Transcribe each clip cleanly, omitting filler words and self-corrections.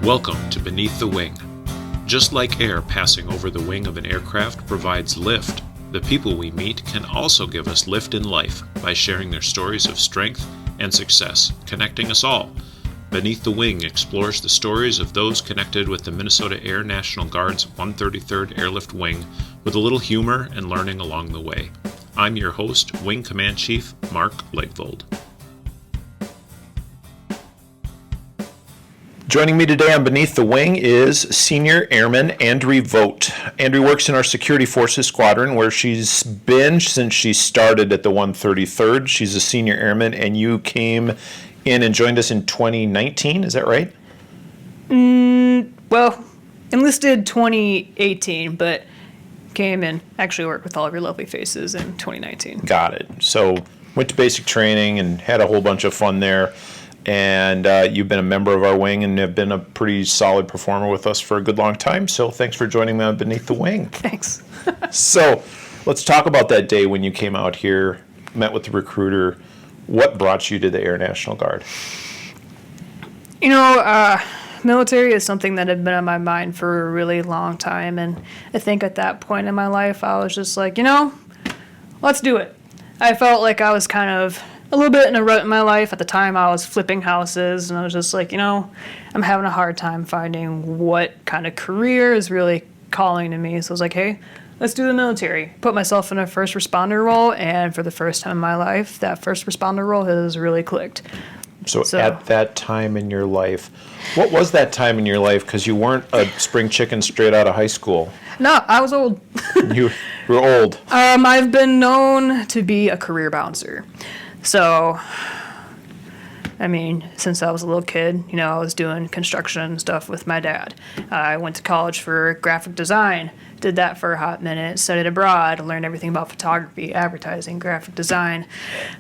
Welcome to Beneath the Wing. Just like air passing over the wing of an aircraft provides lift, the people we meet can also give us lift in life by sharing their stories of strength and success, connecting us all. Beneath the Wing explores the stories of those connected with the Minnesota Air National Guard's 133rd Airlift Wing with a little humor and learning along the way. I'm your host, Wing Command Chief Mark Legvold. Joining me today on Beneath the Wing is Senior Airman Andriana Vogt. Andriana works in our Security Forces Squadron, where she's been since she started at the 133rd. She's a Senior Airman, and you came in and joined us in 2019, is that right? Well, enlisted 2018, but came and actually worked with all of your lovely faces in 2019. Got it. So went to basic training and had a whole bunch of fun there. And you've been a member of our wing and have been a pretty solid performer with us for a good long time. So thanks for joining me on Beneath the Wing. Thanks. So let's talk about that day when you came out here, met with the recruiter. What brought you to the Air National Guard? You know, military is something that had been on my mind for a really long time. And I think at that point in my life, I was just like, let's do it. I felt like I was kind of a little bit in a rut in my life. At the time, I was flipping houses, and I was just like, I'm having a hard time finding what kind of career is really calling to me. So I was like, hey, let's do the military. Put myself in a first responder role, and for the first time in my life, that first responder role has really clicked. So at that time in your life, what was that time in your life? Because you weren't a spring chicken straight out of high school. No, I was old. You were old. I've been known to be a career bouncer. So, since I was a little kid, I was doing construction stuff with my dad. I went to college for graphic design, did that for a hot minute, studied abroad, learned everything about photography, advertising, graphic design.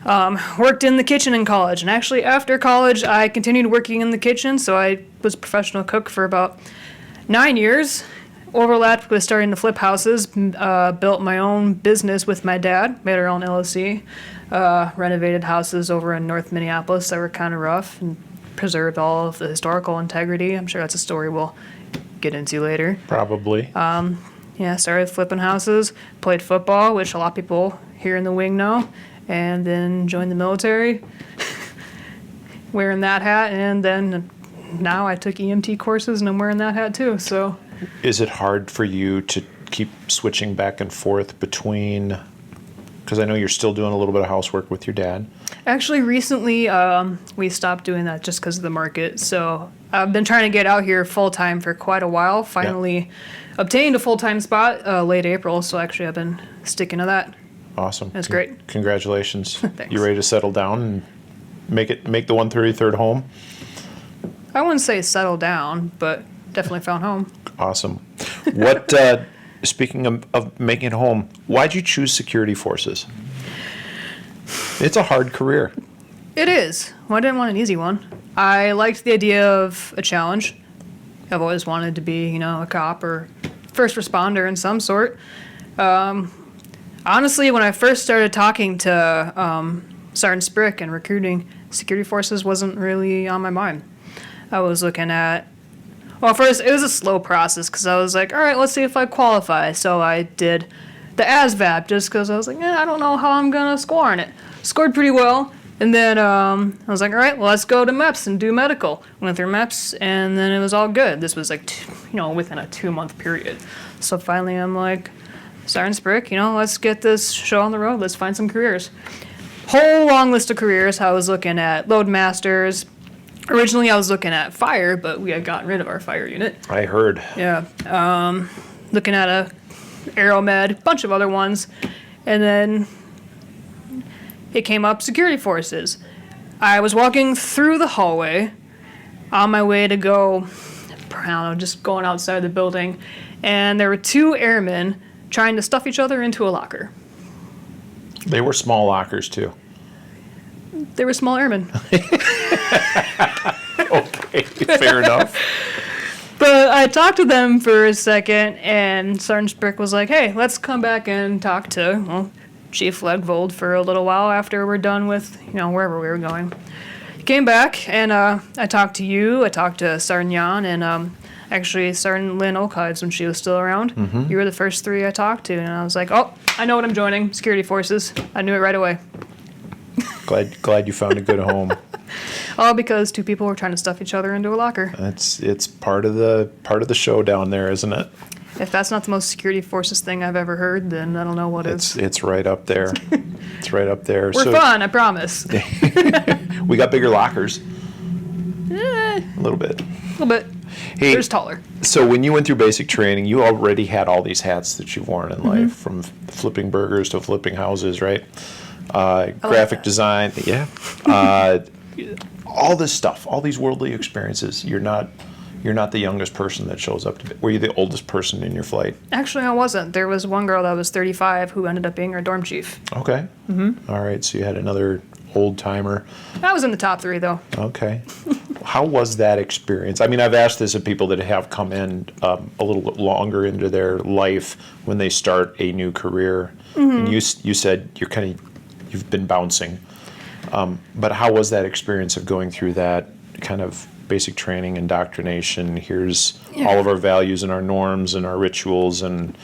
Worked in the kitchen in college, and actually after college, I continued working in the kitchen, so I was a professional cook for about 9 years. Overlapped with starting to flip houses, built my own business with my dad, made our own LLC, renovated houses over in North Minneapolis that were kind of rough and preserved all of the historical integrity. I'm sure that's a story we'll get into later. Probably. Started flipping houses, played football, which a lot of people here in the wing know, and then joined the military, wearing that hat, and then now I took EMT courses and I'm wearing that hat too, so. Is it hard for you to keep switching back and forth between, because I know you're still doing a little bit of housework with your dad? Actually, recently we stopped doing that just because of the market. So I've been trying to get out here full-time for quite a while. Finally obtained a full-time spot late April, so actually I've been sticking to that. Awesome. That's great. Congratulations. Thanks. You ready to settle down and make the 133rd home? I wouldn't say settle down, but definitely found home. Awesome. What, speaking of making it home, why'd you choose Security Forces? It's a hard career. It is. Well, I didn't want an easy one. I liked the idea of a challenge. I've always wanted to be, a cop or first responder in some sort. Honestly, when I first started talking to Sergeant Sprick and recruiting, Security Forces wasn't really on my mind. I was looking at, first, it was a slow process because I was like, all right, let's see if I qualify. So I did the ASVAB just because I was like, I don't know how I'm going to score on it. Scored pretty well. And then I was like, all right, well, let's go to MEPS and do medical. Went through MEPS, and then it was all good. This was like, within a 2-month period. So finally I'm like, Sergeant Sprick, let's get this show on the road. Let's find some careers. Whole long list of careers. I was looking at loadmasters. Originally, I was looking at fire, but we had gotten rid of our fire unit. I heard. Yeah. Looking at a Aeromed, a bunch of other ones. And then it came up Security Forces. I was walking through the hallway on my way to go, just going outside the building. And there were 2 airmen trying to stuff each other into a locker. They were small lockers, too. They were small airmen. Okay, fair enough. But I talked to them for a second, and Sergeant Sprick was like, hey, let's come back and talk to Chief Legvold for a little while after we're done with, wherever we were going. came back, and I talked to you. I talked to Sergeant Jan, and actually Sergeant Lynn Oakhides when she was still around. You were the first three I talked to, and I was like, oh, I know what I'm joining, security forces. I knew it right away. Glad you found a good home. All because two people were trying to stuff each other into a locker. It's part of the show down there, isn't it? If that's not the most security forces thing I've ever heard, then I don't know what is. It's right up there. It's right up there. We're fun, I promise. We got bigger lockers. A A little bit. little bit. Hey, There's taller. So when you went through basic training, you already had all these hats that you've worn in life, from flipping burgers to flipping houses, right? Graphic design, yeah. All this stuff, all these worldly experiences. You're not the youngest person that shows up. Were you the oldest person in your flight? Actually, I wasn't. There was one girl that was 35 who ended up being our dorm chief. Okay. All right, so you had another old timer. I was in the top three, though. Okay. How was that experience? I mean, I've asked this of people that have come in a little bit longer into their life when they start a new career. And you said you've been bouncing. But how was that experience of going through that kind of basic training, indoctrination? Here's all of our values and our norms and our rituals, and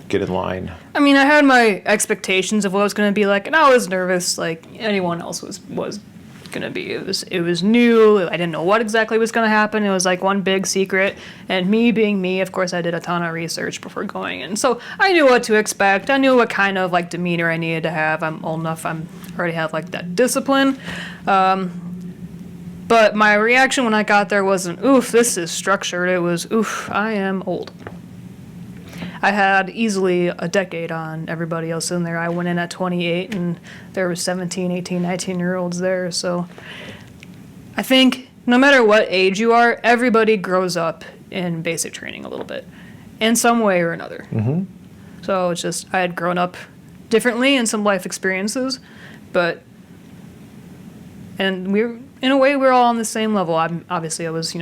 get in line. I mean, I had my expectations of what it was going to be like, and I was nervous like anyone else was going to be. It was new. I didn't know what exactly was going to happen. It was like one big secret, and me being me, of course, I did a ton of research before going in. So I knew what to expect. I knew what kind of like demeanor I needed to have. I'm old enough. I already have like that discipline. But my reaction when I got there wasn't, oof, this is structured. It was, oof, I am old. I had easily a decade on everybody else in there. I went in at 28, and there were 17, 18, 19-year-olds there. So I think no matter what age you are, everybody grows up in basic training a little bit in some way or another. So it's just I had grown up differently in some life experiences, and in a way, we're all on the same level. Obviously, I was,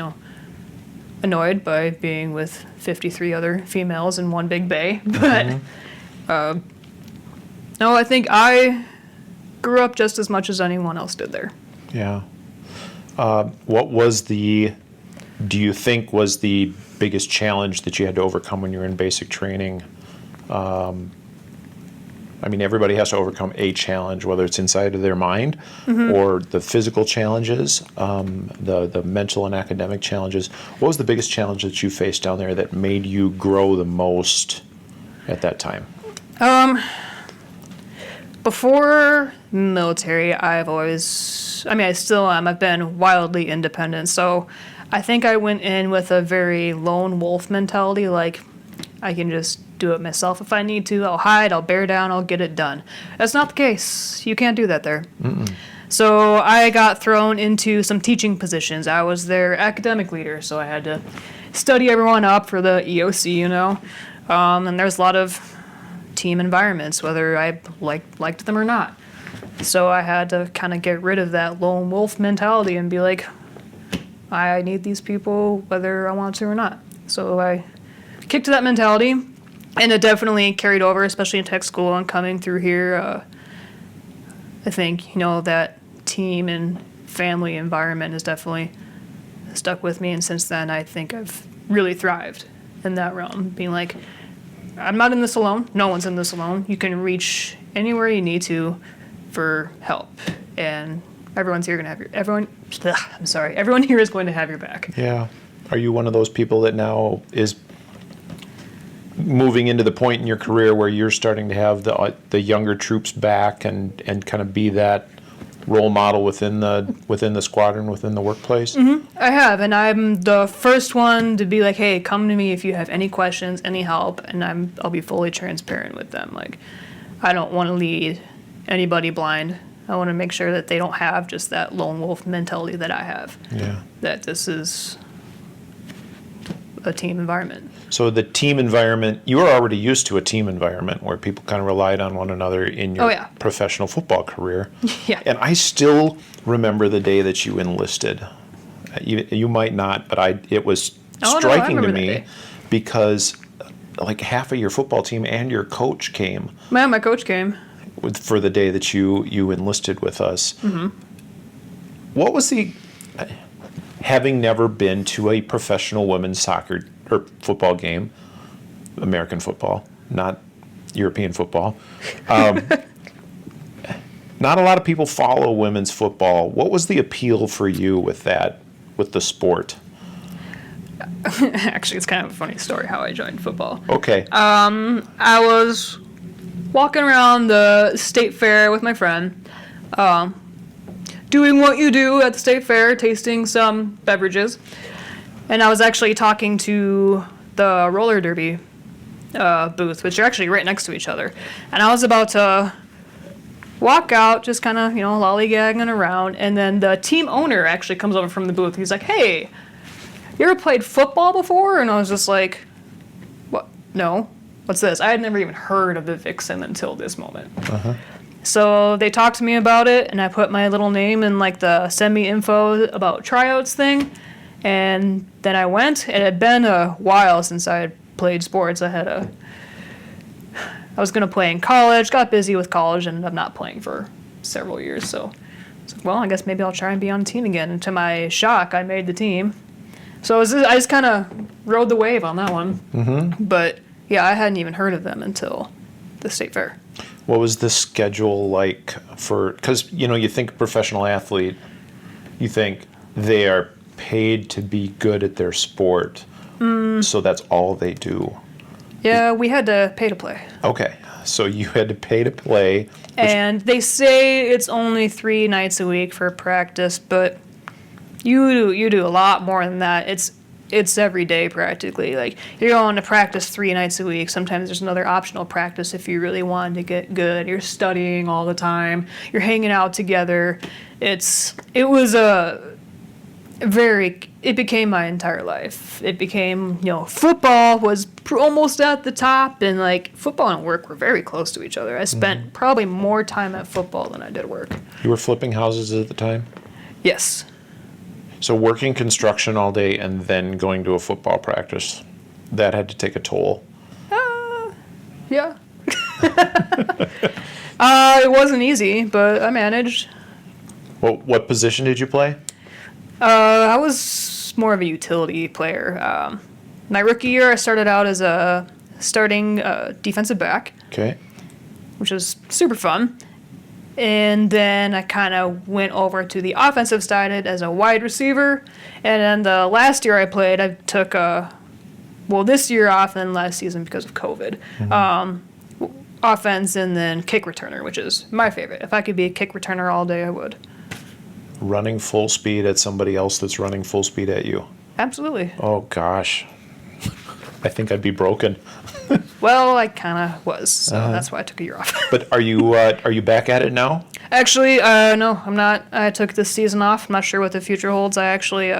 annoyed by being with 53 other females in one big bay. But, no, I think I grew up just as much as anyone else did there. Yeah. What do you think was the biggest challenge that you had to overcome when you were in basic training? I mean, everybody has to overcome a challenge, whether it's inside of their mind or the physical challenges, the mental and academic challenges. What was the biggest challenge that you faced down there that made you grow the most at that time? Before military, I still am. I've been wildly independent. So I think I went in with a very lone wolf mentality, like I can just do it myself if I need to. I'll hide, I'll bear down, I'll get it done. That's not the case. You can't do that there. So I got thrown into some teaching positions. I was their academic leader, so I had to study everyone up for the EOC, and there's a lot of team environments, whether I liked them or not. So I had to kind of get rid of that lone wolf mentality and be like, I need these people whether I want to or not. So I kicked to that mentality. And it definitely carried over, especially in tech school and coming through here. I think, that team and family environment has definitely stuck with me. And since then, I think I've really thrived in that realm. Being like, I'm not in this alone. No one's in this alone. You can reach anywhere you need to for help. And everyone here is going to have your back. Yeah. Are you one of those people that now is moving into the point in your career where you're starting to have the younger troops back and kind of be that role model within the squadron, within the workplace? I have, and I'm the first one to be like, hey, come to me if you have any questions, any help, and I'll be fully transparent with them. Like, I don't want to lead anybody blind. I want to make sure that they don't have just that lone wolf mentality that I have. Yeah. That this is a team environment. So the team environment, you were already used to a team environment where people kind of relied on one another in your professional football career. Yeah. And I still remember the day that you enlisted. You might not, but it was striking to me because like half of your football team and your coach came. Man, my coach came. For the day that you enlisted with us. What was having never been to a professional women's soccer or football game, American football, not European football. Not a lot of people follow women's football. What was the appeal for you with that, with the sport? Actually, it's kind of a funny story how I joined football. Okay. I was walking around the state fair with my friend, doing what you do at the state fair, tasting some beverages. And I was actually talking to the roller derby booth, which are actually right next to each other. And I was about to walk out, just kind of, lollygagging around. And then the team owner actually comes over from the booth. He's like, "Hey, you ever played football before?" And I was just like, "What? No. What's this?" I had never even heard of the Vixen until this moment. Uh-huh. So they talked to me about it, and I put my little name in like the send me info about tryouts thing. And then I went. It had been a while since I had played sports. I was going to play in college, got busy with college, and ended up not playing for several years. So I was like, well, I guess maybe I'll try and be on a team again. And to my shock, I made the team. So I just kind of rode the wave on that one. Mm-hmm. But yeah, I hadn't even heard of them until the state fair. What was the schedule like because, you think professional athlete, you think they are paid to be good at their sport. So that's all they do. Yeah, we had to pay to play. Okay, so you had to pay to play. And they say it's only 3 nights a week for practice, but you do a lot more than that. It's every day practically. Like, you're going to practice 3 nights a week. Sometimes there's another optional practice if you really wanted to get good. You're studying all the time. You're hanging out together. It became my entire life. It became, football was almost at the top, and like football and work were very close to each other. I spent probably more time at football than I did work. You were flipping houses at the time? Yes. So working construction all day and then going to a football practice, that had to take a toll. Yeah. It wasn't easy, but I managed. Well, what position did you play? I was more of a utility player. My rookie year, I started out as a starting defensive back, Okay. which was super fun. And then I kind of went over to the offensive side as a wide receiver. And then the last year I played, I took this year off and last season because of COVID. Offense and then kick returner, which is my favorite. If I could be a kick returner all day, I would. Running full speed at somebody else that's running full speed at you. Absolutely. Oh, gosh. I think I'd be broken. Well, I kind of was, so that's why I took a year off. But are you back at it now? Actually, no, I'm not. I took this season off. I'm not sure what the future holds. I actually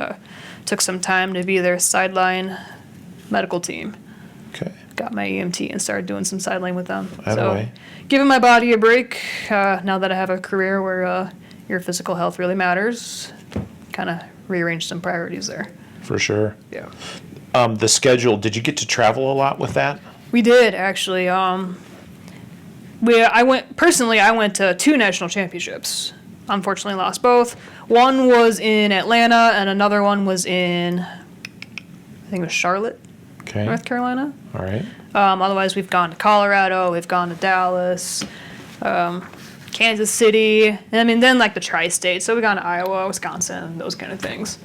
took some time to be their sideline medical team. Okay. Got my EMT and started doing some sideline with them. Anyway. So, giving my body a break now that I have a career where your physical health really matters. Kind of rearrange some priorities there. For sure. Yeah. The schedule, did you get to travel a lot with that? We did, actually. I went to 2 national championships. Unfortunately, lost both. One was in Atlanta, and another one was in, I think it was Charlotte, Okay. North Carolina. All right. Otherwise, we've gone to Colorado, we've gone to Dallas, Kansas City, and then like the tri-state. So we've gone to Iowa, Wisconsin, those kind of things.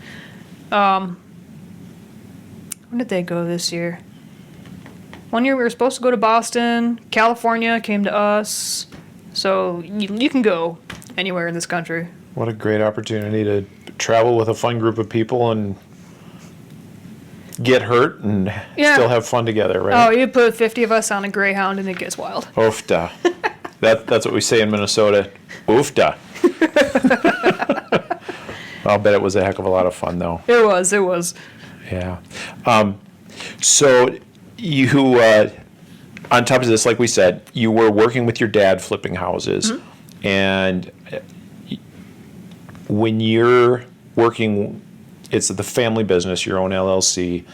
When did they go this year? One year we were supposed to go to Boston. California came to us. So you can go anywhere in this country. What a great opportunity to travel with a fun group of people and get hurt and still have fun together, right? Oh, you put 50 of us on a Greyhound and it gets wild. Oofda. That's what we say in Minnesota. Oofda. I'll bet it was a heck of a lot of fun, though. It was. Yeah. So you, on top of this, like we said, you were working with your dad flipping houses. Mm-hmm. And when you're working, it's the family business, your own LLC,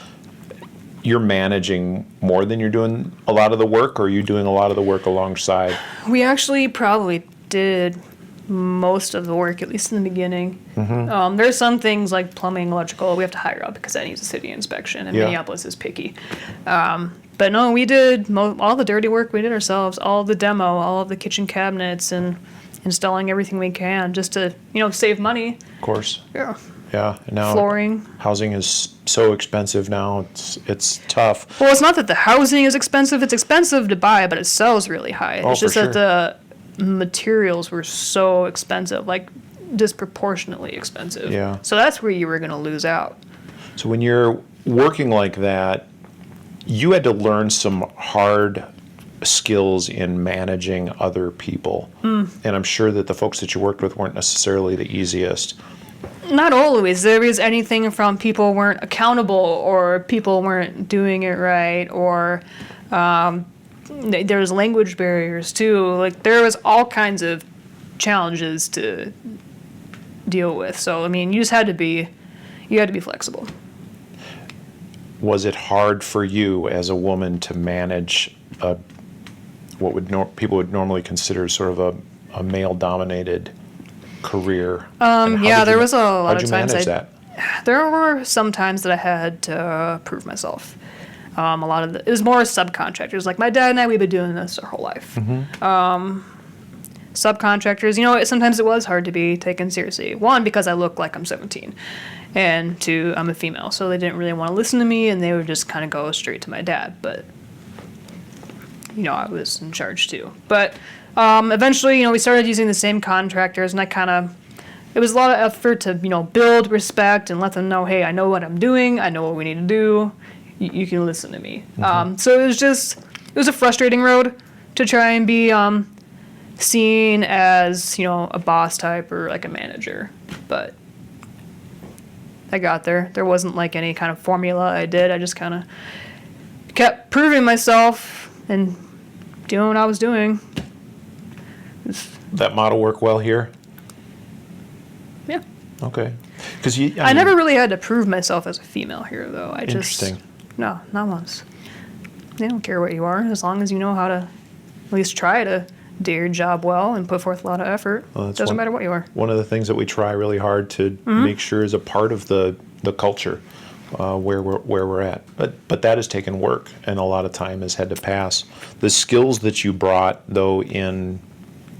you're managing more than you're doing a lot of the work, or are you doing a lot of the work alongside? We actually probably did most of the work, at least in the beginning. There's some things like plumbing, electrical, we have to hire out because that needs a city inspection, and Yeah. Minneapolis is picky. But no, we did all the dirty work we did ourselves, all the demo, all of the kitchen cabinets, and installing everything we can just to, save money. Of course. Yeah. Yeah. And now Flooring. housing is so expensive now. It's tough. Well, it's not that the housing is expensive. It's expensive to buy, but it sells really high. Oh, It's just for that the materials were so expensive, like disproportionately expensive. Yeah. So that's where you were going to lose out. So when you're working like that, you had to learn some hard skills in managing other people. And I'm sure that the folks that you worked with weren't necessarily the easiest. Not always. There was anything from people weren't accountable, or people weren't doing it right, or there was language barriers too. Like there was all kinds of challenges to deal with. So I mean, you had to be flexible. Was it hard for you as a woman to manage what people would normally consider sort of a male-dominated career? Yeah, there was a lot how'd of you times manage that? there were some times that I had to prove myself. A lot of it was more subcontractors. Like my dad and I, we've been doing this our whole life. Subcontractors, sometimes it was hard to be taken seriously. One, because I look like I'm 17, and two, I'm a female, so they didn't really want to listen to me, and they would just kind of go straight to my dad. But I was in charge too. But eventually, we started using the same contractors, and it was a lot of effort to, build respect and let them know, hey, I know what I'm doing, I know what we need to do, you can listen to me. So it was a frustrating road to try and be seen as, a boss type or like a manager. But I got there. There wasn't like any kind of formula I did. I just kind of kept proving myself and doing what I was doing. That model work well here? Yeah. Okay. Because I never really had to prove myself as a female here, though. Interesting. No, not once. They don't care what you are, as long as you know how to at least try to do your job well and put forth a lot of effort. Well, Doesn't matter what you are. One of the things that we try really hard to make sure is a part of the culture where we're at. But that has taken work, and a lot of time has had to pass. The skills that you brought, though, in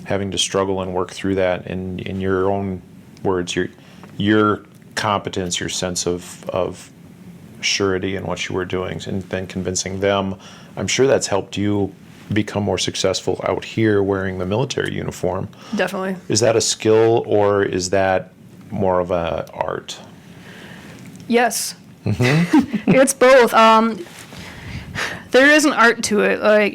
having to struggle and work through that, in your own words, your competence, your sense of surety in what you were doing, and then convincing them, I'm sure that's helped you become more successful out here wearing the military uniform. Definitely. Is that a skill, or is that more of an art? Yes. It's both. There is an art to it. Like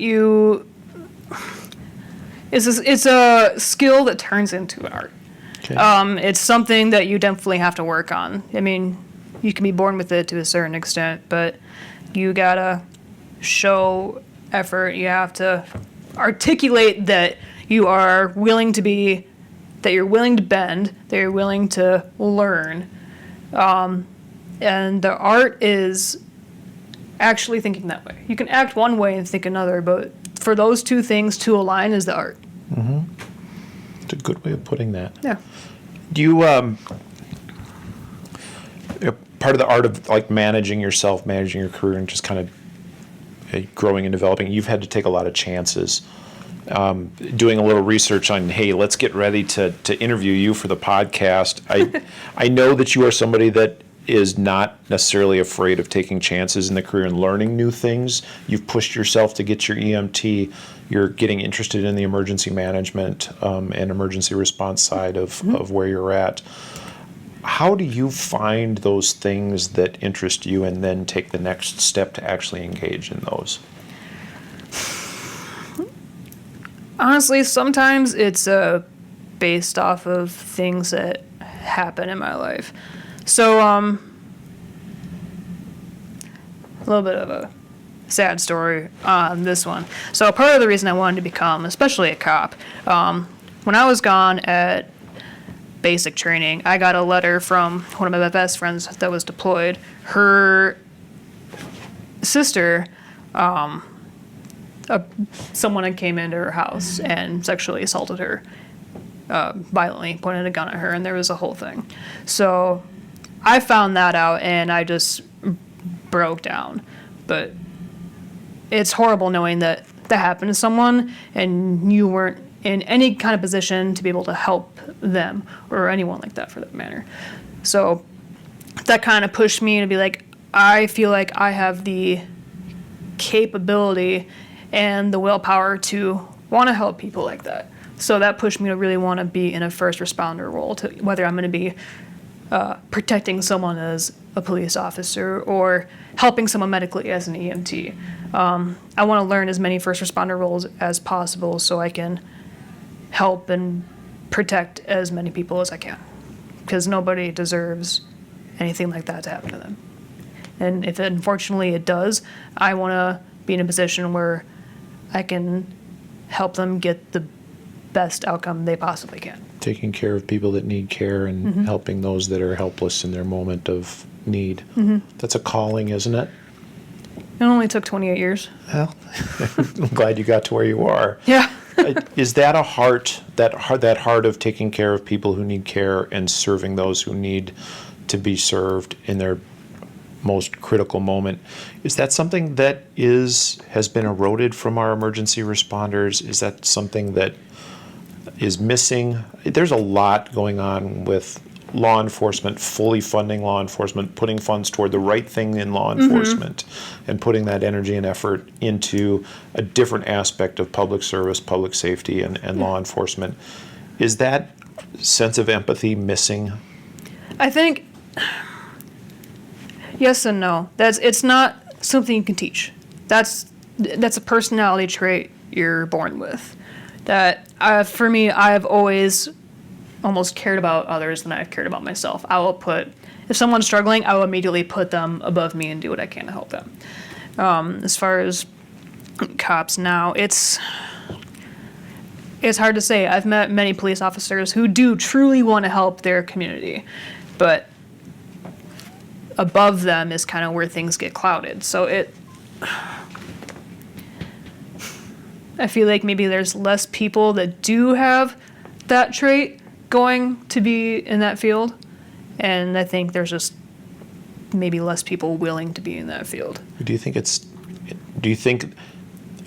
it's a skill that turns into an art. Okay. It's something that you definitely have to work on. I mean, you can be born with it to a certain extent, but you gotta show effort. You have to articulate that you are willing to be, that you're willing to bend, that you're willing to learn. And the art is actually thinking that way. You can act one way and think another, but for those two things to align is the art. It's a good way of putting that. Yeah. Do you, part of the art of like managing yourself, managing your career, and just kind of growing and developing, you've had to take a lot of chances. Doing a little research on, hey, let's get ready to interview you for the podcast. I know that you are somebody that is not necessarily afraid of taking chances in the career and learning new things. You've pushed yourself to get your EMT. You're getting interested in the emergency management and emergency response side of where you're at. How do you find those things that interest you and then take the next step to actually engage in those? Honestly, sometimes it's based off of things that happen in my life. So, a little bit of a sad story on this one. So, part of the reason I wanted to become, especially a cop, when I was gone at basic training, I got a letter from one of my best friends that was deployed. Her sister, someone had came into her house and sexually assaulted her. violently pointed a gun at her, and there was a whole thing. So I found that out, and I just broke down. But it's horrible knowing that happened to someone, and you weren't in any kind of position to be able to help them, or anyone like that for that matter. So that kind of pushed me to be like, I feel like I have the capability and the willpower to want to help people like that. So that pushed me to really want to be in a first responder role, to whether I'm going to be protecting someone as a police officer or helping someone medically as an EMT. I want to learn as many first responder roles as possible so I can help and protect as many people as I can, because nobody deserves anything like that to happen to them. And if unfortunately it does, I want to be in a position where I can help them get the best outcome they possibly can. Taking care of people that need care and helping those that are helpless in their moment of need. That's a calling, isn't it? It only took 28 years. Well, I'm glad you got to where you are. Yeah. Is that a heart, that heart of taking care of people who need care and serving those who need to be served in their most critical moment, is that something that has been eroded from our emergency responders? Is that something that is missing? There's a lot going on with law enforcement, fully funding law enforcement, putting funds toward the right thing in law enforcement, and putting that energy and effort into a different aspect of public service, public safety, and law enforcement. Is that sense of empathy missing? I think yes and no. It's not something you can teach. That's a personality trait you're born with. That for me, I've always almost cared about others than I've cared about myself. If someone's struggling, I will immediately put them above me and do what I can to help them. As far as cops now, it's hard to say. I've met many police officers who do truly want to help their community, but above them is kind of where things get clouded. So I feel like maybe there's less people that do have that trait going to be in that field, and I think there's just maybe less people willing to be in that field. Do you think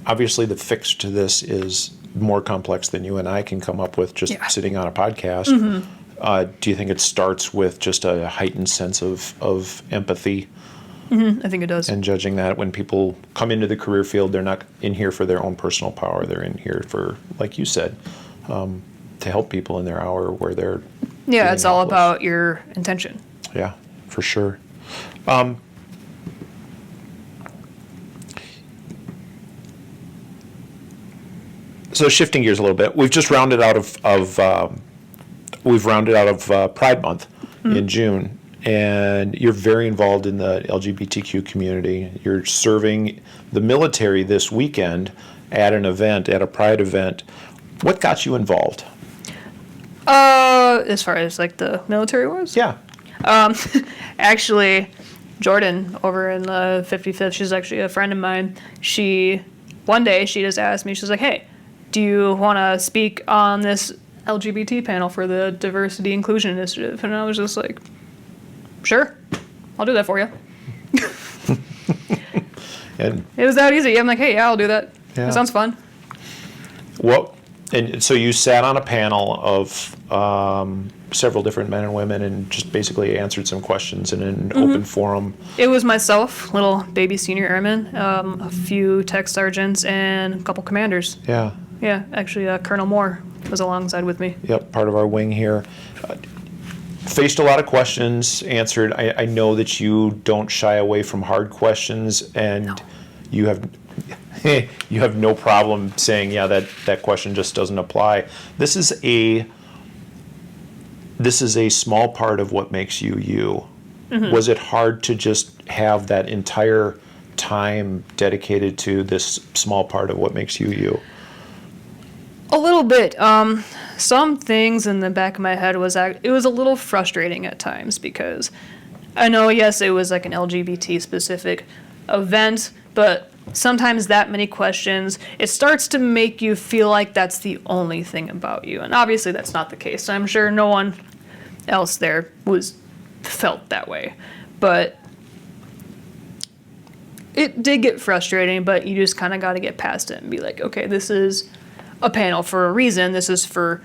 obviously the fix to this is more complex than you and I can come up with just sitting on a podcast? Do you think it starts with just a heightened sense of empathy? I think it does. And judging that when people come into the career field, they're not in here for their own personal power. They're in here for, like you said, to help people in their hour where they're it's all about your intention. Yeah, for sure. So shifting gears a little bit, we've just rounded out of Pride Month in June, and you're very involved in the LGBTQ community. You're serving the military this weekend at a Pride event. What got you involved? As far as like the military was? Yeah. Actually, Jordan over in the 55th, she's actually a friend of mine. One day she just asked me, she's like, hey, do you want to speak on this LGBT panel for the Diversity Inclusion Initiative? And I was just like, sure, I'll do that for you. And it was that easy. I'm like, hey, yeah, I'll do that. Yeah. That sounds fun. And so you sat on a panel of several different men and women and just basically answered some questions in an open forum. It was myself, little baby senior airman, a few tech sergeants, and a couple commanders. Yeah. Yeah, actually, Colonel Moore was alongside with me. Yep, part of our wing here. Faced a lot of questions, answered. I know that you don't shy away from hard questions, and you have no problem saying, yeah, that question just doesn't apply. This is a small part of what makes you you. Was it hard to just have that entire time dedicated to this small part of what makes you you? A little bit. Some things in the back of my head it was a little frustrating at times, because I know, yes, it was like an LGBT specific event, but sometimes that many questions, it starts to make you feel like that's the only thing about you. And obviously that's not the case. I'm sure no one else there felt that way. But it did get frustrating, but you just kind of got to get past it and be like, okay, this is a panel for a reason. This is for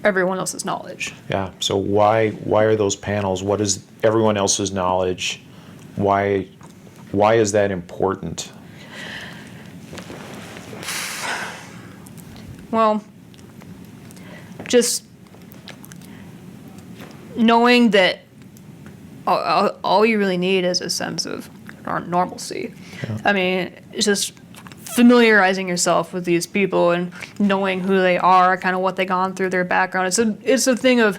everyone else's knowledge. Yeah. So why are those panels? What is everyone else's knowledge? Why is that important? Well, just knowing that all you really need is a sense of normalcy. Yeah. I mean, it's just familiarizing yourself with these people and knowing who they are, kind of what they gone through, their background. It's a thing of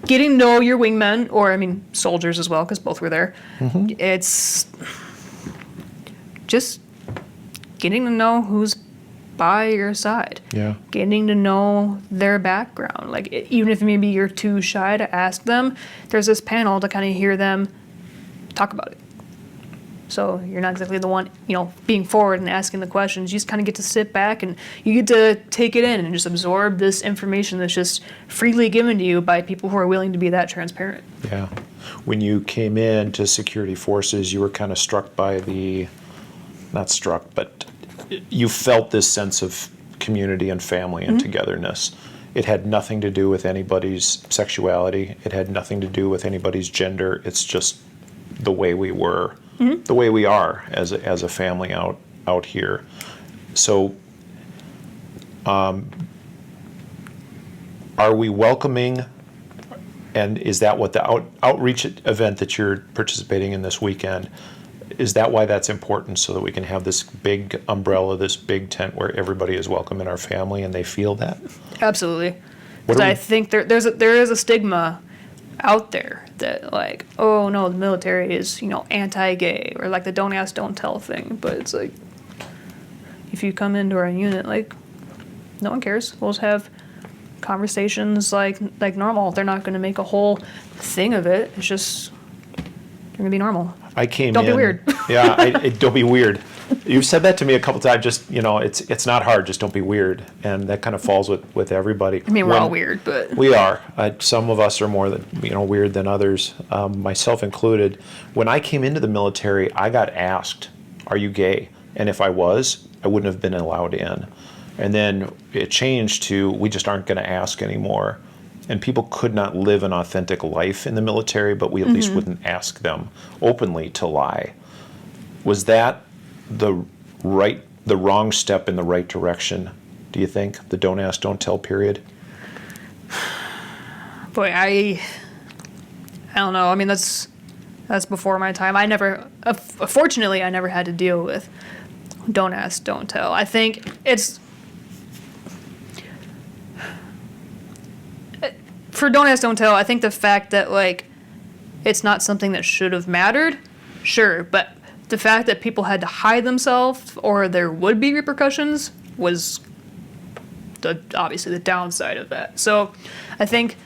getting to know your wingmen, or I mean soldiers as well, because both were there. Mm-hmm. It's just getting to know who's by your side. Yeah. Getting to know their background. Like, even if maybe you're too shy to ask them, there's this panel to kind of hear them talk about it. So you're not exactly the one, being forward and asking the questions. You just kind of get to sit back and you get to take it in and just absorb this information that's just freely given to you by people who are willing to be that transparent. Yeah. When you came in to security forces, you were kind of struck by not struck, but you felt this sense of community and family and togetherness. It had nothing to do with anybody's sexuality. It had nothing to do with anybody's gender. It's just the way we were. The way we are as a family out here. So, are we welcoming? And is that what the outreach event that you're participating in this weekend? Is that why that's important? So that we can have this big umbrella, this big tent where everybody is welcome in our family and they feel that? Absolutely. Because I think there is a stigma out there that, like, oh no, the military is, anti-gay, or like the don't ask, don't tell thing. But it's like, if you come into our unit, like, no one cares. We'll just have conversations like normal. They're not going to make a whole thing of it. It's just, you're going to be normal. I came in. Don't be weird. Yeah, don't be weird. You've said that to me a couple times. Just, it's not hard. Just don't be weird. And that kind of falls with everybody. I mean, we're all weird, but we are. Some of us are more weird than others, myself included. When I came into the military, I got asked, "Are you gay?" And if I was, I wouldn't have been allowed in. And then it changed to, we just aren't going to ask anymore. And people could not live an authentic life in the military, but we at least wouldn't ask them openly to lie. Was that the wrong step in the right direction, do you think? The don't ask, don't tell period? Boy, I don't know. I mean, that's before my time. Fortunately, I never had to deal with don't ask, don't tell. I think it's, for don't ask, don't tell, I think the fact that, like, it's not something that should have mattered, sure, but the fact that people had to hide themselves or there would be repercussions was obviously the downside of that. So I think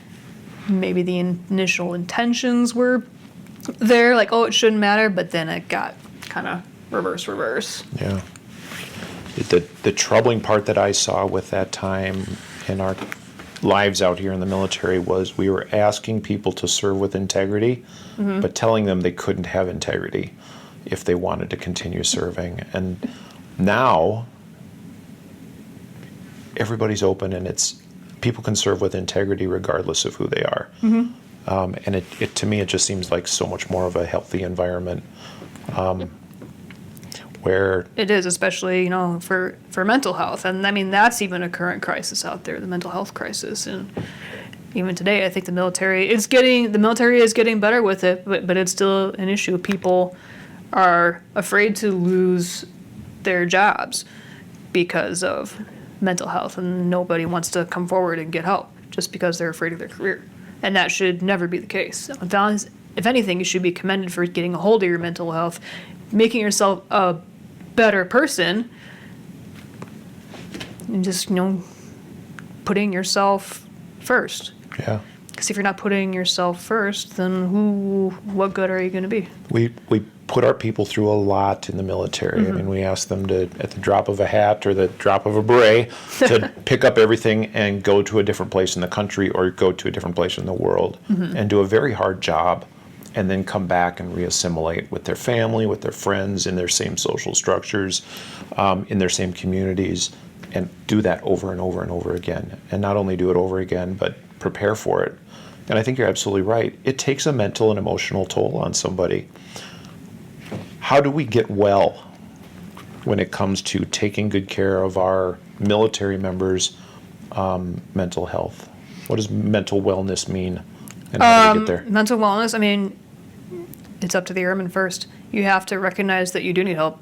maybe the initial intentions were there, like, oh, it shouldn't matter, but then it got kind of reverse. Yeah. The troubling part that I saw with that time in our lives out here in the military was we were asking people to serve with integrity, but telling them they couldn't have integrity if they wanted to continue serving. And now everybody's open, and people can serve with integrity regardless of who they are. And it to me, it just seems like so much more of a healthy environment, where It is, especially, for mental health. And I mean, that's even a current crisis out there, the mental health crisis. And even today, I think the military is getting better with it, but it's still an issue. People are afraid to lose their jobs because of mental health, and nobody wants to come forward and get help just because they're afraid of their career. And that should never be the case. If anything, you should be commended for getting a hold of your mental health, making yourself a better person, and just, putting yourself first. yeah. Because if you're not putting yourself first, then what good are you going to be? We put our people through a lot in the military. I mean, we ask them to, at the drop of a hat or the drop of a beret, to pick up everything and go to a different place in the country or go to a different place in the world and do a very hard job, and then come back and reassimilate with their family, with their friends, in their same social structures, in their same communities, and do that over and over and over again. And not only do it over again, but prepare for it. And I think you're absolutely right. It takes a mental and emotional toll on somebody. How do we get well when it comes to taking good care of our military members' mental health? What does mental wellness mean, and how do we get there? Mental wellness, I mean, it's up to the airman first. You have to recognize that you do need help.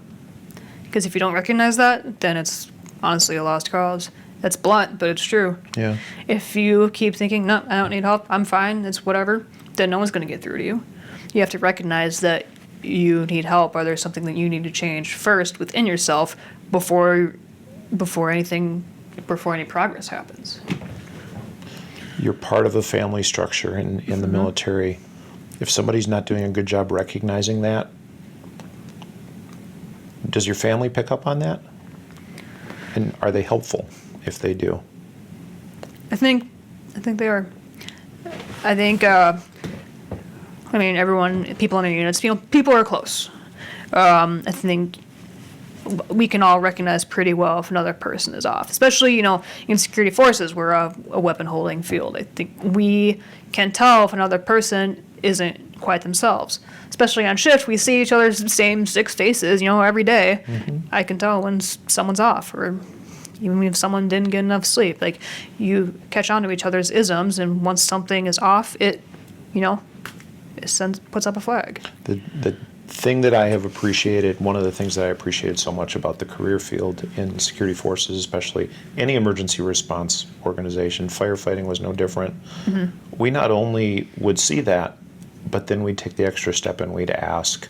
Because if you don't recognize that, then it's honestly a lost cause. That's blunt, but it's true. Yeah. If you keep thinking, no, I don't need help, I'm fine, it's whatever, then no one's going to get through to you. You have to recognize that you need help, or there's something that you need to change first within yourself before any progress happens. You're part of a family structure in the military. If somebody's not doing a good job recognizing that, does your family pick up on that? And are they helpful if they do? I think they are. I think, people in the units, people are close. I think we can all recognize pretty well if another person is off, especially, in security forces, we're a weapon holding field. I think we can tell if another person isn't quite themselves. Especially on shift, we see each other's same 6 faces, every day. I can tell when someone's off, or even if someone didn't get enough sleep. Like, you catch on to each other's isms, and once something is off, it puts up a flag. The thing that I have appreciated, one of the things that I appreciated so much about the career field in security forces, especially any emergency response organization, firefighting was no different. We not only would see that, but then we'd take the extra step and we'd ask,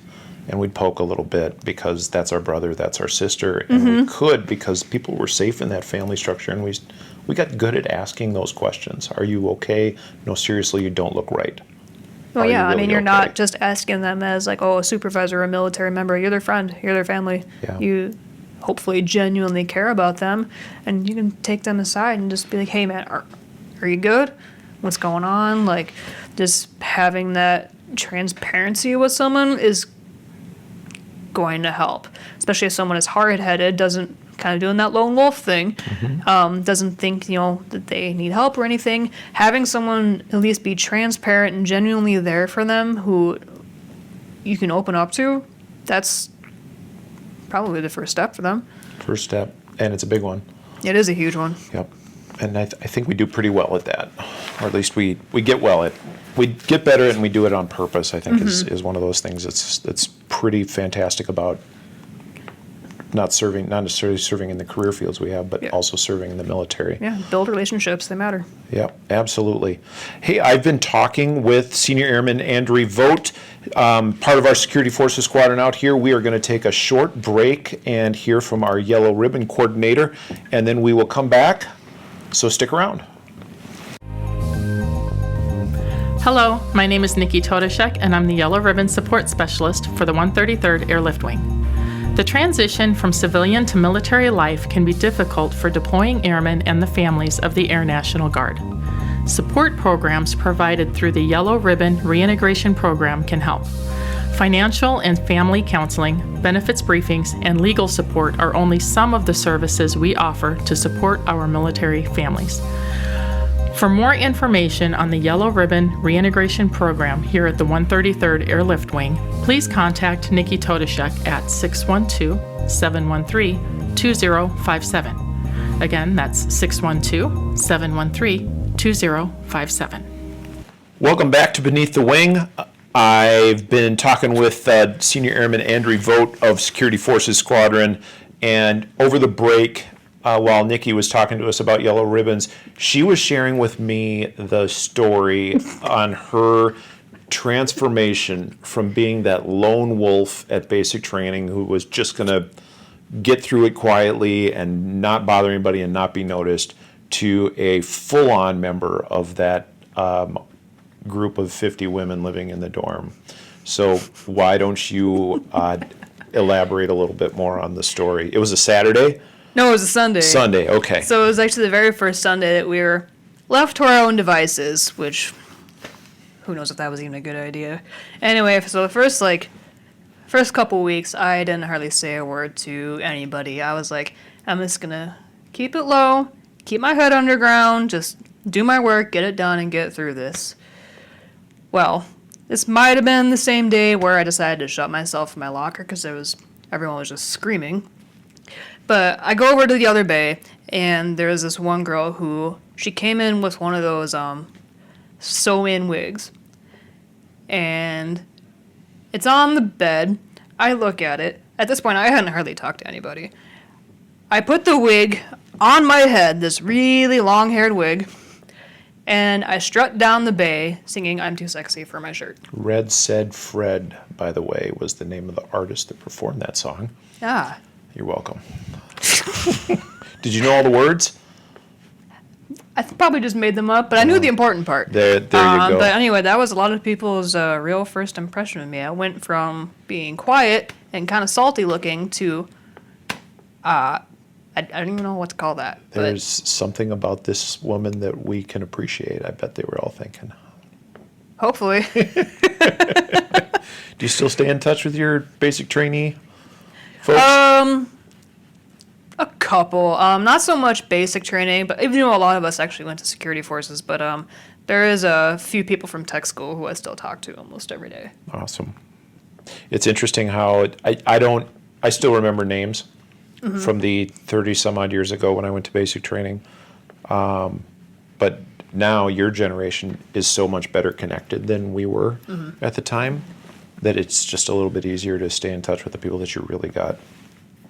and we'd poke a little bit, because that's our brother, that's our sister, and we could, because people were safe in that family structure, and we got good at asking those questions. Are you okay? No, seriously, you don't look right. Well, yeah, really you're okay? not just asking them as like, a supervisor or a military member. You're their friend, you're their family. Yeah. You hopefully genuinely care about them, and you can take them aside and just be like, hey man, are you good? What's going on? Like, just having that transparency with someone is going to help, especially if someone is hard-headed, doesn't kind of doing that lone wolf thing, doesn't think, that they need help or anything. Having someone at least be transparent and genuinely there for them, who you can open up to, that's probably the first step for them. First step, and it's a big one. It is a huge one. Yep. And I think we do pretty well at that, or at least we get well at. We get better, and we do it on purpose. I think is one of those things that's pretty fantastic about not necessarily serving in the career fields we have, but also serving in the military. Yeah, build relationships, they matter. Yeah, absolutely. Hey, I've been talking with Senior Airman Andriana Vogt, part of our Security Forces Squadron out here. We are going to take a short break and hear from our Yellow Ribbon Coordinator, and then we will come back, so stick around. Hello, my name is Nikki Todashek, and I'm the Yellow Ribbon Support Specialist for the 133rd Airlift Wing. The transition from civilian to military life can be difficult for deploying airmen and the families of the Air National Guard. Support programs provided through the Yellow Ribbon Reintegration Program can help. Financial and family counseling, benefits briefings, and legal support are only some of the services we offer to support our military families. For more information on the Yellow Ribbon Reintegration Program here at the 133rd Airlift Wing, please contact Nikki Todashek at 612-713-2057. Again, that's 612-713-2057. Welcome back to Beneath the Wing. I've been talking with Senior Airman Andriana Vogt of Security Forces Squadron, and over the break, while Nikki was talking to us about yellow ribbons, she was sharing with me the story on her transformation from being that lone wolf at basic training who was just going to get through it quietly and not bother anybody and not be noticed, to a full-on member of that group of 50 women living in the dorm. So why don't you elaborate a little bit more on the story? It was a Saturday? No, it was a Sunday. Sunday, okay. So it was actually the very first Sunday that we were left to our own devices, which who knows if that was even a good idea. Anyway, so the first couple weeks, I didn't hardly say a word to anybody. I was like, I'm just gonna keep it low, keep my head underground, just do my work, get it done, and get through this. Well, this might have been the same day where I decided to shut myself in my locker because everyone was just screaming. But I go over to the other bay, and there was this one girl who, she came in with one of those sew-in wigs. And it's on the bed. I look at it. At this point, I hadn't hardly talked to anybody. I put the wig on my head, this really long-haired wig, and I strut down the bay singing I'm Too Sexy for My Shirt. Red Said Fred, by the way, was the name of the artist that performed that song. Ah. You're welcome. Did you know all the words? I probably just made them up, but I knew the important part. There you go. But anyway, that was a lot of people's real first impression of me. I went from being quiet and kind of salty looking to, I don't even know what to call that. There's something about this woman that we can appreciate. I bet they were all thinking. Hopefully. Do you still stay in touch with your basic trainee folks? A couple. Not so much basic training, but even though a lot of us actually went to security forces, but there is a few people from tech school who I still talk to almost every day. Awesome. It's interesting how I still remember names from the 30 some odd years ago when I went to basic training. But now your generation is so much better connected than we were at the time that it's just a little bit easier to stay in touch with the people that you really got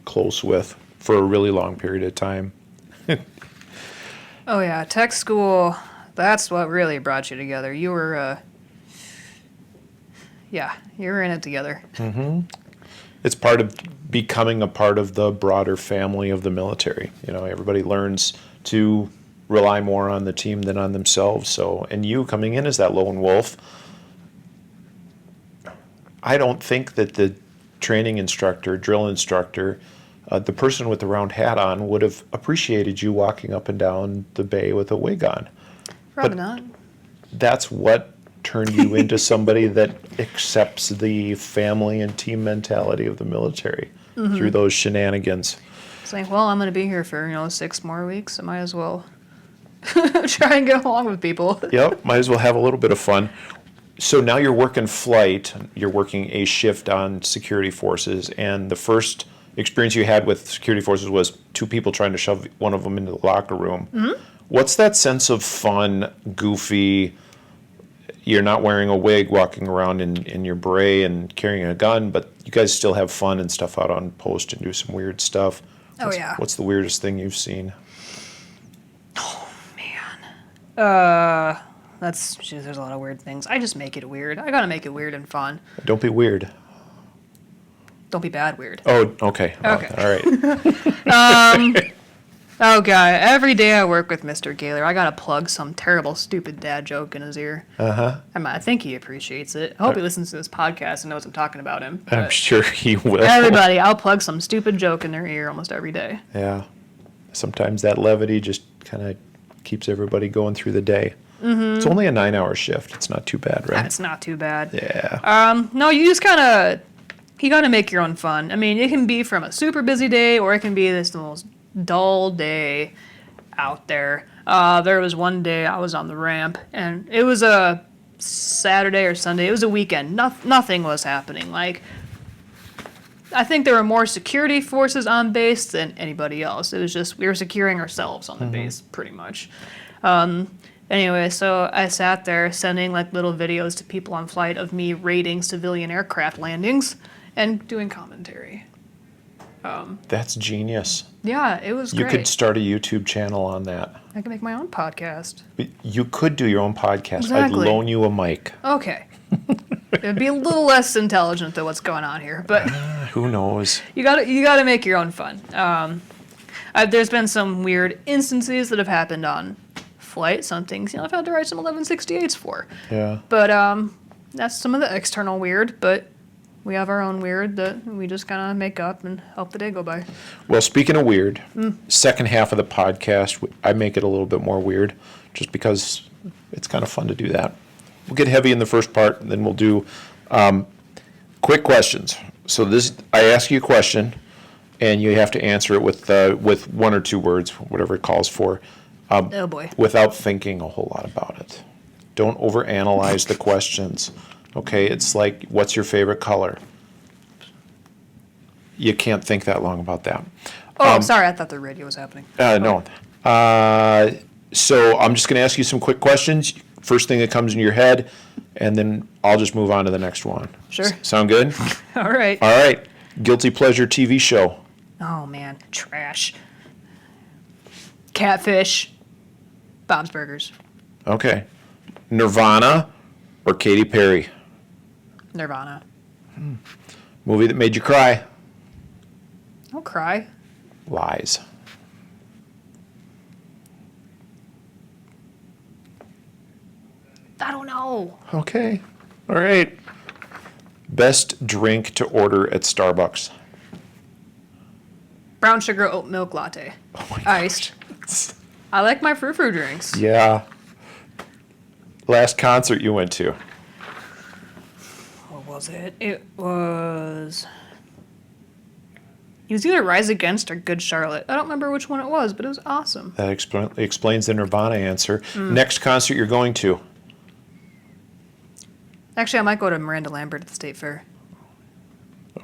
close with for a really long period of time. Oh yeah, tech school, that's what really brought you together. You were, you were in it together. It's part of becoming a part of the broader family of the military. You know, everybody learns to rely more on the team than on themselves. So, and you coming in as that lone wolf, I don't think that the training instructor, drill instructor, the person with the round hat on would have appreciated you walking up and down the bay with a wig on. Probably not. That's what turned you into somebody that accepts the family and team mentality of the military through those shenanigans. It's like, well, I'm going to be here for, 6 more weeks. I might as well try and get along with people. Yep, might as well have a little bit of fun. So now you're working flight, you're working a shift on security forces, and the first experience you had with security forces was 2 people trying to shove one of them into the locker room. What's that sense of fun, goofy, you're not wearing a wig, walking around in your beret and carrying a gun, but you guys still have fun and stuff out on post and do some weird stuff. What's the weirdest thing you've seen? Oh, man. There's a lot of weird things. I just make it weird. I gotta make it weird and fun. Don't be weird. Don't be bad weird. Oh, okay. Okay. All right. Oh, God. Every day I work with Mr. Gaylor, I gotta plug some terrible, stupid dad joke in his ear. I think he appreciates it. I hope he listens to this podcast and knows I'm talking about him. I'm sure he will. Everybody, I'll plug some stupid joke in their ear almost every day. Yeah. Sometimes that levity just kind of keeps everybody going through the day. It's only a 9-hour shift. It's not too bad, right? It's not too bad. Yeah. No, you just you gotta make your own fun. I mean, it can be from a super busy day, or it can be the most dull day out there. There was one day I was on the ramp, and it was a Saturday or Sunday. It was a weekend. Nothing was happening. Like, I think there were more security forces on base than anybody else. It was just we were securing ourselves on the base, pretty much. Anyway, so I sat there sending little videos to people on flight of me raiding civilian aircraft landings and doing commentary. That's genius. Yeah, it was great. You could start a YouTube channel on that. I could make my own podcast. You could do your own podcast. Exactly. I'd loan you a mic. Okay. It would be a little less intelligent than what's going on here, but who knows? You gotta make your own fun. There's been some weird instances that have happened on flight. Some things, I've had to write some 1168s for. Yeah. But that's some of the external weird, but we have our own weird that we just kind of make up and help the day go by. Well, speaking of weird, second half of the podcast, I make it a little bit more weird just because it's kind of fun to do that. We'll get heavy in the first part, and then we'll do quick questions. So I ask you a question, and you have to answer it with one or two words, whatever it calls for, Oh boy. without thinking a whole lot about it. Don't overanalyze the questions. Okay, it's like, what's your favorite color? You can't think that long about that. Oh, sorry. I thought the radio was happening. No. So I'm just going to ask you some quick questions. First thing that comes in your head, and then I'll just move on to the next one. Sure. Sound good? All right. All right. Guilty pleasure TV show. Oh, man. Trash. Catfish. Bob's Burgers. Okay. Nirvana or Katy Perry? Nirvana. Movie that made you cry? Don't cry. Lies. I don't know. Okay. All right. Best drink to order at Starbucks? Brown sugar oat milk latte. Oh my Iced. gosh. I like my frou-frou drinks. Yeah. Last concert you went to? What was it? It was either Rise Against or Good Charlotte. I don't remember which one it was, but it was awesome. That explains the Nirvana answer. Next concert you're going to? Actually, I might go to Miranda Lambert at the State Fair.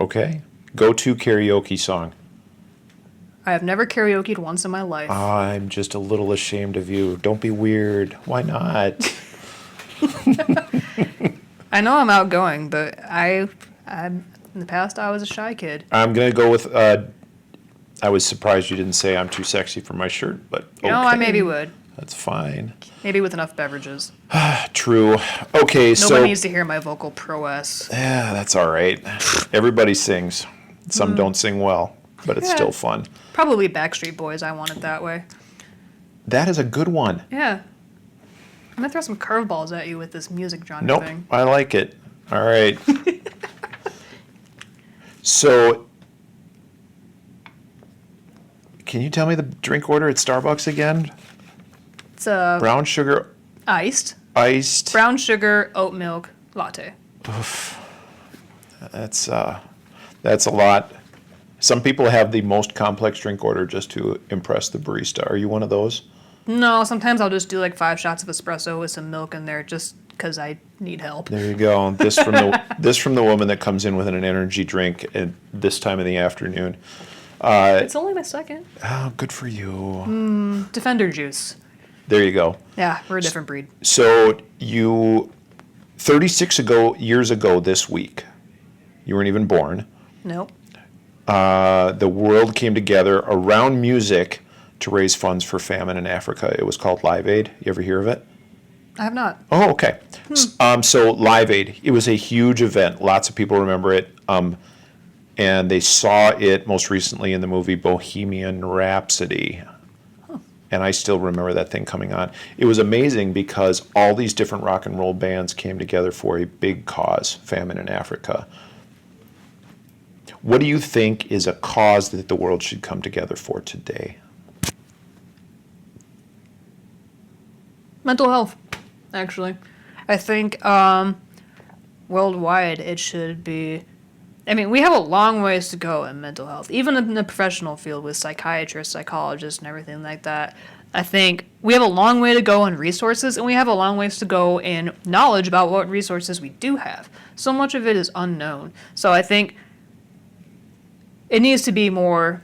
Okay. Go-to karaoke song? I have never karaokeed once in my life. I'm just a little ashamed of you. Don't be weird. Why not? I know I'm outgoing, but I in the past I was a shy kid. I'm going to go with, I was surprised you didn't say I'm too sexy for my shirt, but okay. No, I maybe would. That's fine. Maybe with enough beverages. True. Okay, so. Nobody needs to hear my vocal prowess. Yeah, that's all right. Everybody sings. Some don't sing well, but it's Yeah. still fun. Probably Backstreet Boys. I want it that way. That is a good one. Yeah. I'm gonna throw some curveballs at you with this music genre Nope, thing. I like it. All right. So, can you tell me the drink order at Starbucks again? It's Brown sugar, iced. iced. Brown sugar oat milk latte. That's a lot. Some people have the most complex drink order just to impress the barista. Are you one of those? No, sometimes I'll just do like 5 shots of espresso with some milk in there just because I need help. There you go. This from the woman that comes in with an energy drink at this time of the afternoon. It's only my second. Oh, good for you. Defender juice. There you go. Yeah, we're a different breed. So 36 years ago this week, you weren't even born. Nope. The world came together around music to raise funds for famine in Africa. It was called Live Aid. You ever hear of it? I have not. Oh, okay. So Live Aid, it was a huge event. Lots of people remember it. And they saw it most recently in the movie Bohemian Rhapsody. And I still remember that thing coming on. It was amazing because all these different rock and roll bands came together for a big cause, famine in Africa. What do you think is a cause that the world should come together for today? Mental health, actually. I think worldwide it should be. I mean, we have a long ways to go in mental health, even in the professional field with psychiatrists, psychologists, and everything like that. I think we have a long way to go in resources, and we have a long ways to go in knowledge about what resources we do have. So much of it is unknown. So I think it needs to be more.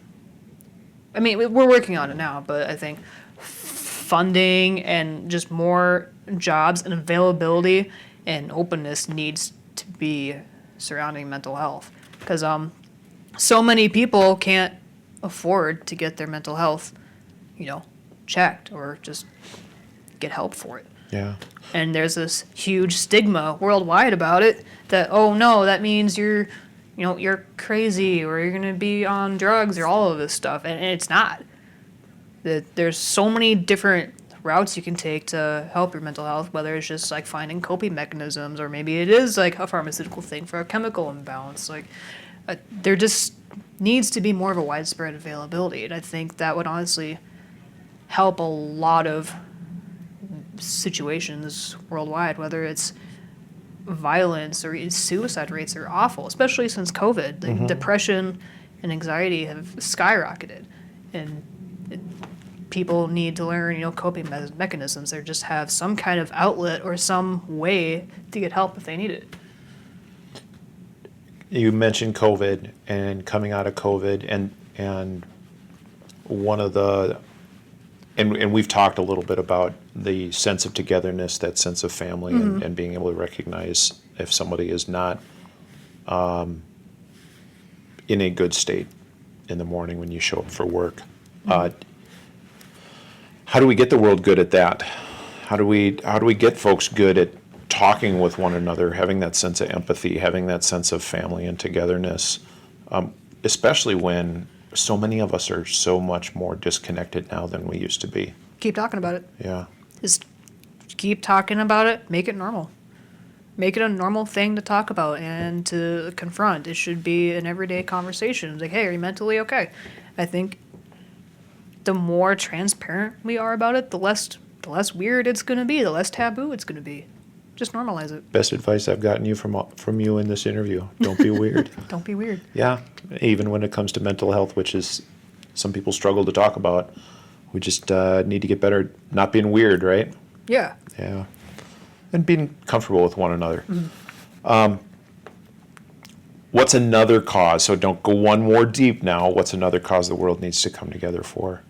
I mean, we're working on it now, but I think funding and just more jobs and availability and openness needs to be surrounding mental health, because so many people can't afford to get their mental health, checked or just get help for it. Yeah. And there's this huge stigma worldwide about it that, oh no, that means you're crazy or you're gonna be on drugs or all of this stuff, and it's not. There's so many different routes you can take to help your mental health, whether it's just like finding coping mechanisms, or maybe it is like a pharmaceutical thing for a chemical imbalance. Like, there just needs to be more of a widespread availability. And I think that would honestly help a lot of situations worldwide, whether it's violence or suicide rates are awful, especially since COVID. Like, depression and anxiety have skyrocketed. And people need to learn, coping mechanisms, or just have some kind of outlet or some way to get help if they need it. You mentioned COVID and coming out of COVID, and one of the, and we've talked a little bit about the sense of togetherness, that sense of family, and being able to recognize if somebody is not in a good state in the morning when you show up for work. How do we get the world good at that? How do we get folks good at talking with one another, having that sense of empathy, having that sense of family and togetherness, especially when so many of us are so much more disconnected now than we used to be? Keep talking about it. Yeah. Just keep talking about it. Make it normal. Make it a normal thing to talk about and to confront. It should be an everyday conversation. Like, hey, are you mentally okay? I think the more transparent we are about it, the less weird it's going to be, the less taboo it's going to be. Just normalize it. Best advice I've gotten you from you in this interview. Don't be weird. Don't be weird. Yeah. Even when it comes to mental health, which is some people struggle to talk about, we just need to get better at not being weird, right? Yeah. Yeah. And being comfortable with one another. What's another cause? So don't go one more deep now. What's another cause the world needs to come together for?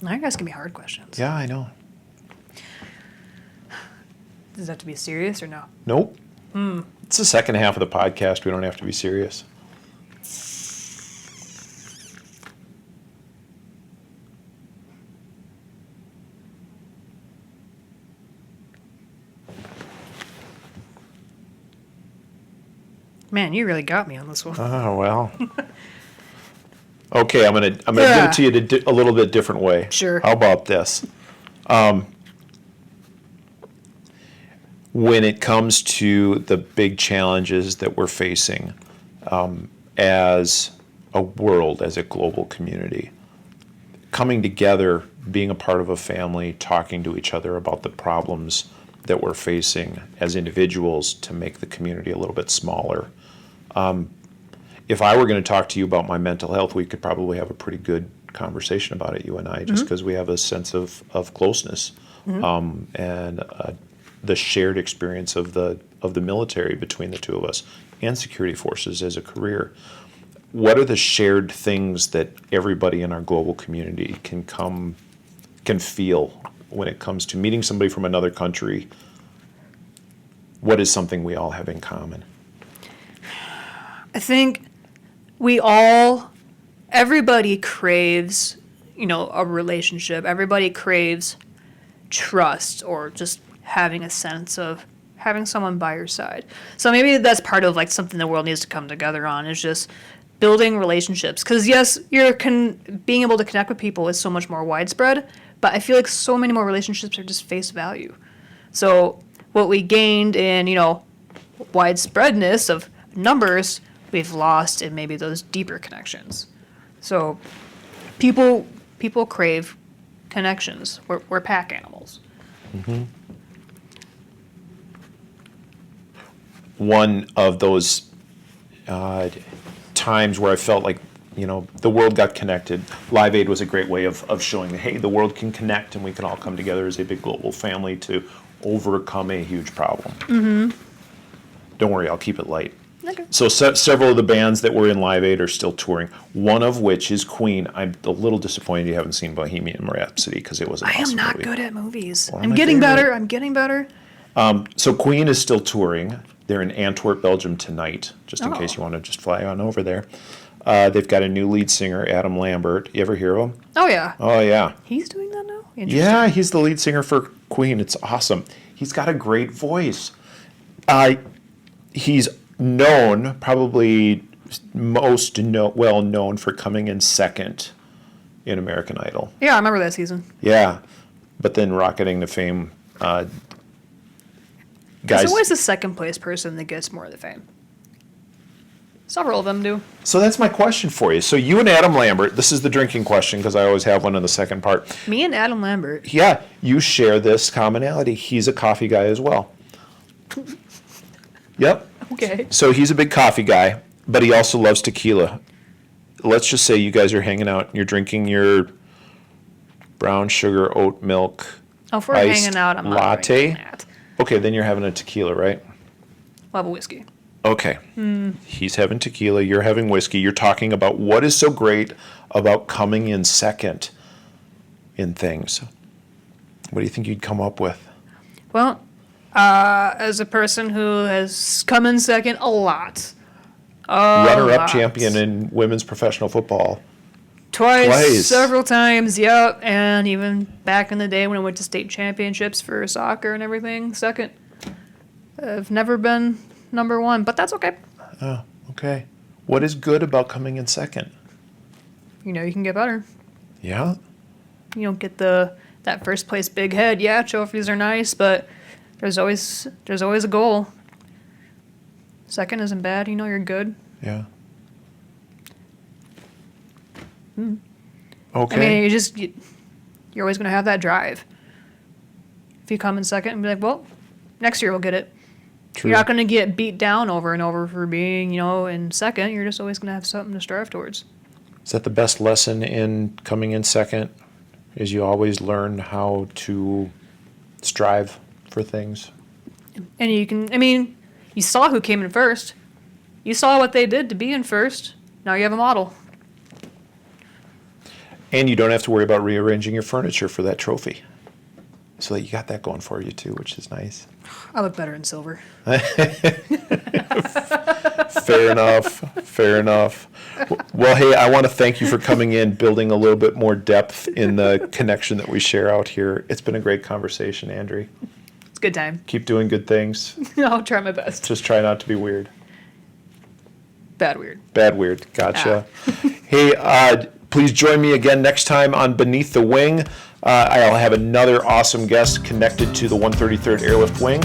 I think that's going to be hard questions. Yeah, I know. Does that have to be serious or no? Nope. It's the second half of the podcast. We don't have to be serious. Man, you really got me on this one. Oh, well. Okay, I'm gonna give it to you a little bit different way. Sure. How about this? When it comes to the big challenges that we're facing as a world, as a global community, coming together, being a part of a family, talking to each other about the problems that we're facing as individuals to make the community a little bit smaller. If I were going to talk to you about my mental health, we could probably have a pretty good conversation about it, you and I, just because we have a sense of closeness and the shared experience of the military between the two of us and security forces as a career. What are the shared things that everybody in our global community can feel when it comes to meeting somebody from another country? What is something we all have in common? I think everybody craves, a relationship. Everybody craves trust, or just having a sense of having someone by your side. So maybe that's part of like something the world needs to come together on, is just building relationships. Because yes, being able to connect with people is so much more widespread, but I feel like so many more relationships are just face value. So what we gained in, widespreadness of numbers, we've lost in maybe those deeper connections. So people crave connections. We're pack animals. Mm-hmm. One of those times where I felt like, the world got connected. Live Aid was a great way of showing that, hey, the world can connect and we can all come together as a big global family to overcome a huge problem. Mm-hmm. Don't worry, I'll keep it light. Okay. So several of the bands that were in Live Aid are still touring, one of which is Queen. I'm a little disappointed you haven't seen Bohemian Rhapsody because it was an awesome movie. I am not good at movies. I'm getting better. So Queen is still touring. They're in Antwerp, Belgium tonight, just in case you want to just fly on over there. They've got a new lead singer, Adam Lambert. You ever hear of him? Oh, yeah. Oh, yeah. He's doing that now? Yeah, he's the lead singer for Queen. It's awesome. He's got a great voice. He's known, probably well known for coming in second in American Idol. Yeah, I remember that season. Yeah, but then rocketing to fame. Guys, It's always the second place person that gets more of the fame. Several of them do. so that's my question for you. So you and Adam Lambert, this is the drinking question because I always have one in the second part. Me and Adam Lambert. Yeah, you share this commonality. He's a coffee guy as well. Yep. Okay. So he's a big coffee guy, but he also loves tequila. Let's just say you guys are hanging out and you're drinking your brown sugar oat milk Oh, if we're iced hanging out, I'm not latte. drinking that. Okay, then you're having a tequila, right? We'll have a whiskey. Okay. He's having tequila, you're having whiskey. You're talking about what is so great about coming in second in things. What do you think you'd come up with? Well, as a person who has come in second a lot. Runner-up lot. champion in women's professional football. Twice, several times, yep. And even back in the day when I went to state championships for soccer and everything, second. I've never been number one, but that's okay. Oh, okay. What is good about coming in second? You know, you can get better. Yeah? You don't get that first place big head. Yeah, trophies are nice, but there's always a goal. Second isn't bad. You know you're good. Yeah. Okay. I mean, you're always going to have that drive. If you come in second and be like, well, next year we'll get it. True. You're not going to get beat down over and over for being, in second. You're just always going to have something to strive towards. Is that the best lesson in coming in second? Is you always learn how to strive for things? And you saw who came in first. You saw what they did to be in first. Now you have a model. And you don't have to worry about rearranging your furniture for that trophy. So you got that going for you too, which is nice. I look better in silver. Fair enough. Well, hey, I want to thank you for coming in, building a little bit more depth in the connection that we share out here. It's been a great conversation, Andri. It's a good time. Keep doing good things. I'll try my best. Just try not to be weird. Bad weird. Bad weird. Gotcha. Hey, please join me again next time on Beneath the Wing. I'll have another awesome guest connected to the 133rd Airlift Wing.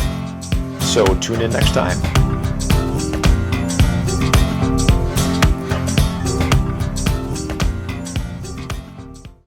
So tune in next time.